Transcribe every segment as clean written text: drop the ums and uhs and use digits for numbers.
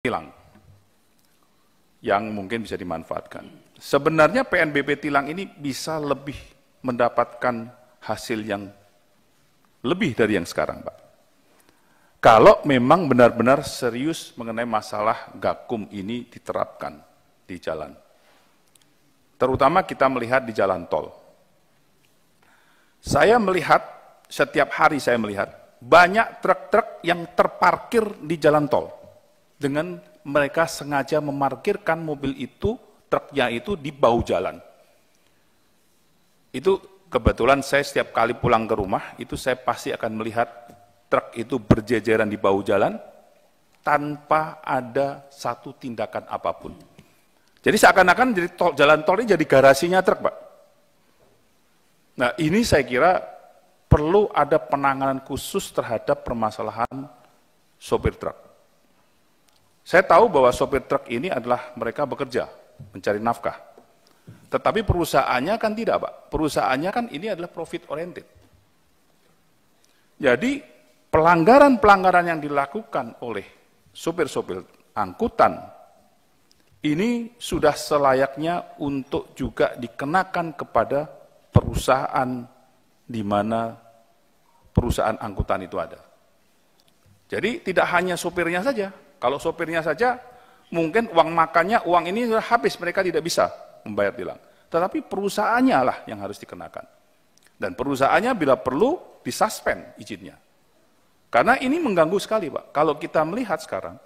tilang yang mungkin bisa dimanfaatkan. Sebenarnya PNBP tilang ini bisa lebih mendapatkan hasil yang lebih dari yang sekarang, Pak. Kalau memang benar-benar serius mengenai masalah gakum ini diterapkan di jalan. Terutama kita melihat di jalan tol. Saya melihat, setiap hari saya melihat, banyak truk-truk yang terparkir di jalan tol. Dengan mereka sengaja memarkirkan mobil itu, truknya itu di bahu jalan. Itu kebetulan saya setiap kali pulang ke rumah, itu saya pasti akan melihat truk itu berjejeran di bahu jalan, tanpa ada satu tindakan apapun. Jadi seakan-akan jadi jalan tol ini jadi garasinya truk, Pak. Nah ini saya kira perlu ada penanganan khusus terhadap permasalahan sopir truk. Saya tahu bahwa sopir truk ini adalah mereka bekerja, mencari nafkah. Tetapi perusahaannya kan tidak, Pak. Perusahaannya kan ini adalah profit oriented. Jadi pelanggaran-pelanggaran yang dilakukan oleh sopir-sopir angkutan ini sudah selayaknya untuk juga dikenakan kepada perusahaan di mana perusahaan angkutan itu ada. Jadi tidak hanya sopirnya saja. Kalau sopirnya saja, mungkin uang makannya, uang ini sudah habis, mereka tidak bisa membayar tilang. Tetapi perusahaannya lah yang harus dikenakan. Dan perusahaannya bila perlu disuspend izinnya. Karena ini mengganggu sekali, Pak. Kalau kita melihat sekarang,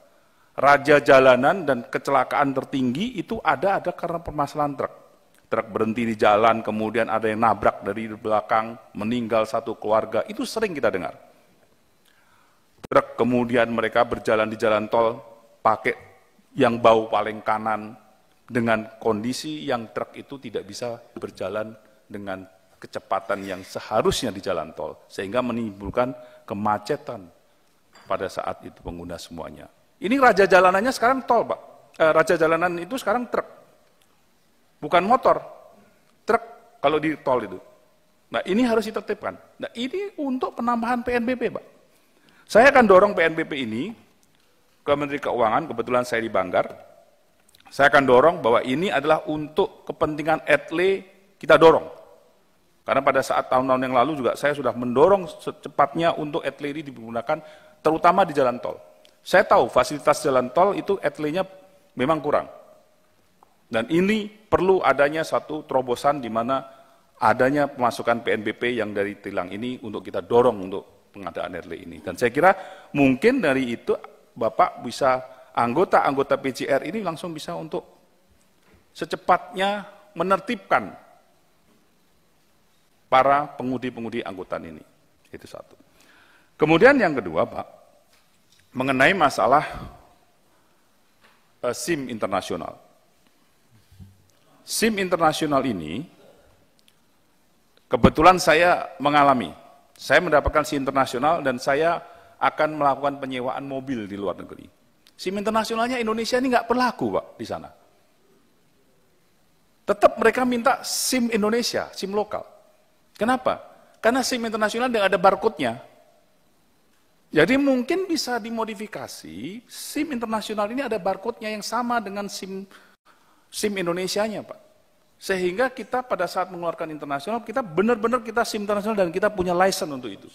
raja jalanan dan kecelakaan tertinggi itu ada karena permasalahan truk. Truk berhenti di jalan, kemudian ada yang nabrak dari belakang, meninggal satu keluarga, itu sering kita dengar. Truk kemudian mereka berjalan di jalan tol pakai yang bau paling kanan dengan kondisi yang truk itu tidak bisa berjalan dengan kecepatan yang seharusnya di jalan tol sehingga menimbulkan kemacetan pada saat itu pengguna semuanya. Ini raja jalanannya sekarang tol, Pak. Raja jalanan itu sekarang truk. Bukan motor. Truk kalau di tol itu. Nah, ini harus ditertibkan. Nah, ini untuk penambahan PNBP, Pak. Saya akan dorong PNBP ini ke Menteri Keuangan, kebetulan saya di Banggar. Saya akan dorong bahwa ini adalah untuk kepentingan etle kita dorong. Karena pada saat tahun-tahun yang lalu juga saya sudah mendorong secepatnya untuk etle ini digunakan terutama di jalan tol. Saya tahu fasilitas jalan tol itu etle-nya memang kurang. Dan ini perlu adanya satu terobosan di mana adanya pemasukan PNBP yang dari tilang ini untuk kita dorong untuk pengadaan etle ini. Dan saya kira mungkin dari itu Bapak bisa anggota-anggota PJR ini langsung bisa untuk secepatnya menertibkan para pengemudi-pengemudi angkutan ini. Itu satu. Kemudian yang kedua, Pak, mengenai masalah SIM internasional. SIM internasional ini kebetulan saya mengalami. Saya mendapatkan SIM internasional dan saya akan melakukan penyewaan mobil di luar negeri. SIM internasionalnya Indonesia ini nggak berlaku, Pak, di sana. Tetap mereka minta SIM Indonesia, SIM lokal. Kenapa? Karena SIM internasional tidak ada barcode-nya. Jadi mungkin bisa dimodifikasi, SIM internasional ini ada barcode-nya yang sama dengan SIM Indonesia-nya, Pak. Sehingga kita pada saat mengeluarkan internasional, kita benar-benar kita SIM internasional dan kita punya license untuk itu.